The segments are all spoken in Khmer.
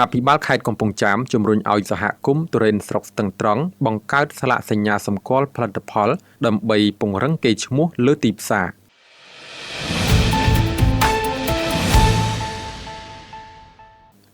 អភិបាលខេត្តកំពង់ចាមជំរុញឲ្យសហគមន៍ទុរេនស្រុកស្ទឹងត្រង់បង្កើតស្លាកសញ្ញាសម្គាល់ផលិតផលដើម្បីពង្រឹងកេរ្តិ៍ឈ្មោះលើទីផ្សារ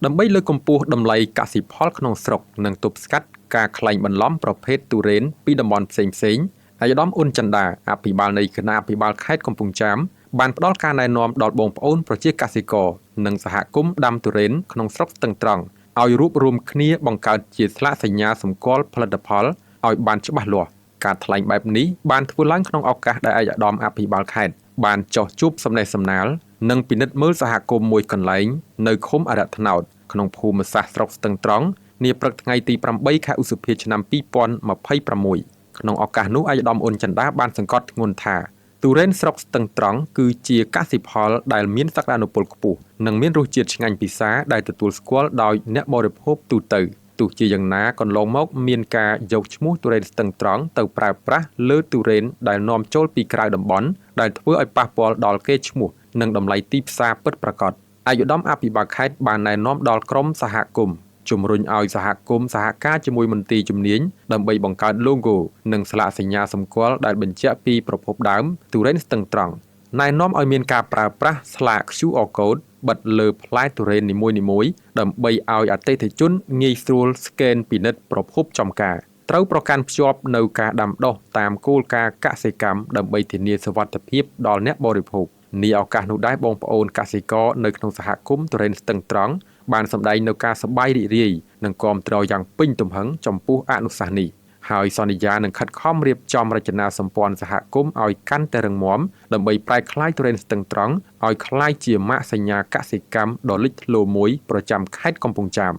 ដើម្បីលើកកម្ពស់តម្លៃកសិផលក្នុងស្រុកនិងទប់ស្កាត់ការក្លែងបន្លំប្រភេទទុរេនពីតំបន់ផ្សេងៗអាយដាមអ៊ុនចន្ទាអភិបាលនៃគណៈអភិបាលខេត្តកំពង់ចាមបានផ្ដល់ការណែនាំដល់បងប្អូនប្រជាកសិករនិងសហគមន៍ដាំទុរេនក្នុងស្រុកស្ទឹងត្រង់ឲ្យរួបរวมគ្នាបង្កើតជាស្លាកសញ្ញាសម្គាល់ផលិតផលឲ្យបានច្បាស់លាស់ការថ្លែងបែបនេះបានធ្វើឡើងក្នុងឱកាសដែលអាយដាមអភិបាលខេត្តបានចោះជួបសំណេះសំណាលនិងពិនិត្យមើលសហគមន៍មួយកន្លែងនៅឃុំអរត្នោតក្នុងភូមិសាស្ត្រស្រុកស្ទឹងត្រង់នាព្រឹកថ្ងៃទី8ខែឧសភាឆ្នាំ2026ក្នុងឱកាសនោះអាយដាមអ៊ុនចន្ទាបានសង្កត់ធ្ងន់ថាទុរេនស្រុកស្ទឹងត្រង់គឺជាកសិផលដែលមានសក្តានុពលខ្ពស់និងមានរសជាតិឆ្ងាញ់ពិសាដែលទទួលស្គាល់ដោយអ្នកបរិភោគទូទៅទោះជាយ៉ាងណាកន្លងមកមានការយកឈ្មោះទុរេនស្ទឹងត្រង់ទៅប្រើប្រាស់លើទុរេនដែលនាំចូលពីក្រៅតំបន់ដែលធ្វើឲ្យប៉ះពាល់ដល់កេរ្តិ៍ឈ្មោះនិងតម្លៃទីផ្សារពិតប្រាកដអាយុដំអភិបាលខេត្តបានណែនាំដល់ក្រុមសហគមន៍ជំរុញឲ្យសហគមន៍សហការជាមួយមន្ទីរជំនាញដើម្បីបង្កើត logo និងស្លាកសញ្ញាសម្គាល់ដែលបញ្ជាក់ពីប្រភពដើមទុរេនស្ទឹងត្រង់ណែនាំឲ្យមានការប្រើប្រាស់ស្លាក QR code បិទលើផ្លែទុរេននីមួយៗដើម្បីឲ្យអតិថិជនងាយស្រួលស្កេនពិនិត្យប្រភពចំការត្រូវប្រកាន់ភ្ជាប់នៅការដាំដុះតាមគោលការណ៍កសិកម្មដើម្បីធានាសុវត្ថិភាពដល់អ្នកបរិភោគនេះឱកាសនោះដែរបងប្អូនកសិករនៅក្នុងសហគមន៍ទុរេនស្ទឹងត្រង់បានសម្ដែងនៅការសប្បាយរីករាយនិងគាំទ្រយ៉ាងពេញទំហឹងចំពោះអនុសាសន៍នេះហើយសន្យានឹងខិតខំរៀបចំរចនាសម្ព័ន្ធសហគមន៍ឲ្យកាន់តែរឹងមាំដើម្បីប្រែក្លាយទុរេនស្ទឹងត្រង់ឲ្យក្លាយជាម៉ាកសញ្ញាកសិកម្មដ៏លេចធ្លោមួយប្រចាំខេត្តកំពង់ចាម